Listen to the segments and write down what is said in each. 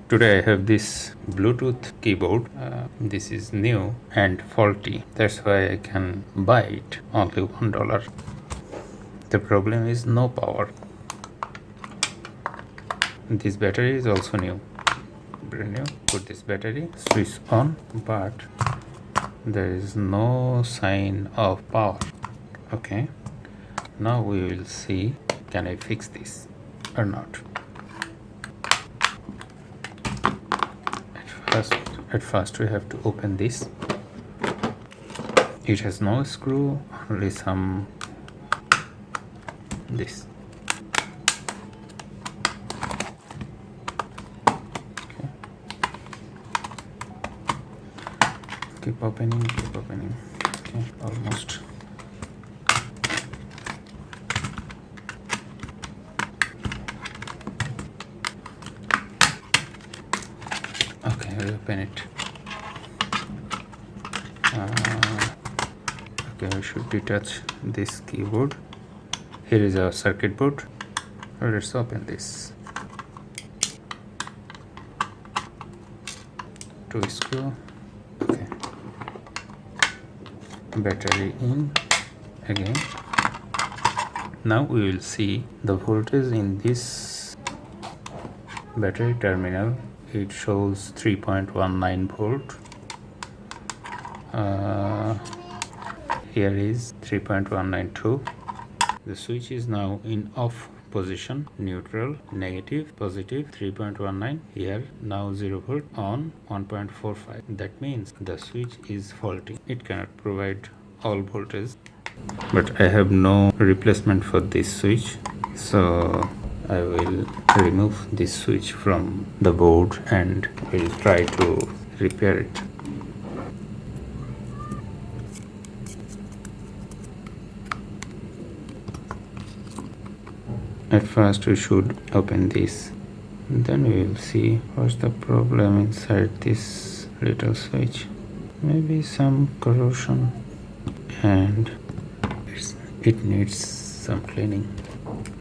Today I have this Bluetooth keyboard. This is new and faulty. That's why I can buy it only $1. The problem is no power. This battery is also new, brand new. Put this battery, switch on, but there is no sign of power. Okay, now we will see, can I fix this or not. At first we have to open this. It has no screw, only some this. Okay. Keep opening. Okay, almost. Okay, I'll open it. Okay, I should detach this keyboard. Here is our circuit board. Let's open this. 2 screw. Okay. Battery in again. Now we will see the voltage in this battery terminal. It shows 3.19 volt. Here is 3.192. The switch is now in off position, neutral, negative, positive 3.19. Here now 0 volt, on 1.45. That means the switch is faulty. It cannot provide all voltage. But I have no replacement for this switch, so I will remove this switch from the board and will try to repair it. At first we should open this, then we will see what's the problem inside this little switch. Maybe some corrosion and it needs some cleaning.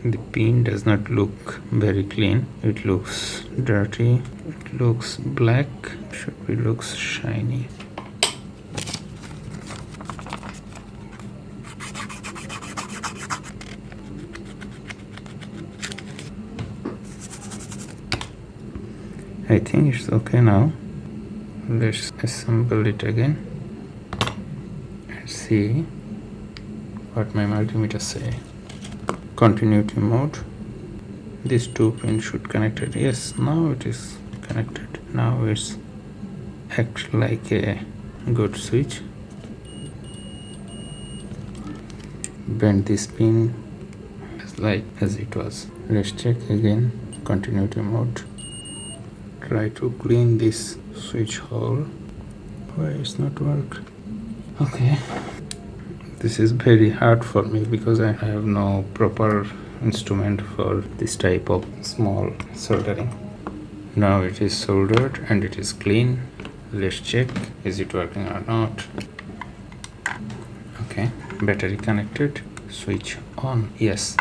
The pin does not look very clean. It looks dirty. It looks black. Should be looks shiny. I think it's okay now. Let's assemble it again and see what my multimeter say. Continuity mode. These 2 pins should connect it. Yes, now it is connected. Now it's act like a good switch. Bend this pin as it was. Let's check again. Continuity mode. Try to clean this switch hole. Why it's not work? Okay. This is very hard for me because I have no proper instrument for this type of small soldering. Now it is soldered and it is clean. Let's check, is it working or not. Okay, battery connected, switch on. Yes.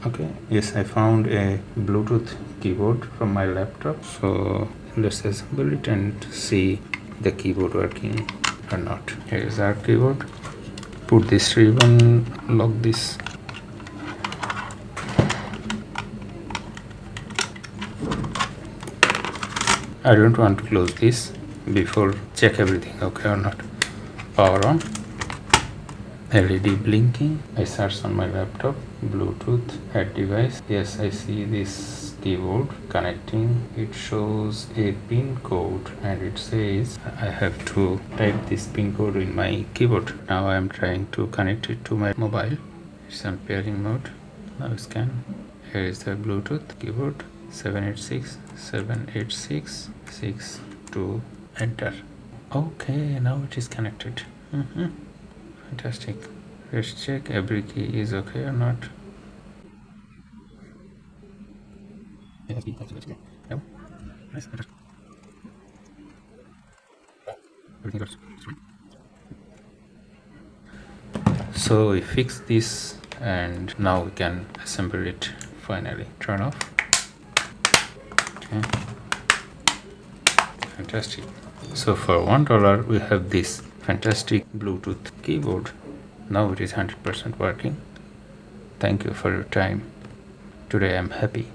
Okay, yes, I found a Bluetooth keyboard from my laptop, so let's assemble it and see the keyboard working or not. Here is our keyboard. Put this ribbon, lock this. I don't want to close this before check everything okay or not. Power on. LED blinking. I search on my laptop. Bluetooth, add device. Yes, I see this keyboard connecting. It shows a pin code and it says I have to type this pin code in my keyboard. Now I am trying to connect it to my mobile. It's on pairing mode. Now scan. Here is the Bluetooth keyboard. 786 enter. Okay, now it is connected. Fantastic. Let's check every key is okay or not. So we fix this and now we can assemble it finally. Turn off. Fantastic. So for $1 we have this fantastic Bluetooth keyboard. Now it is 100% working. Thank you for your time. Today I'm happy.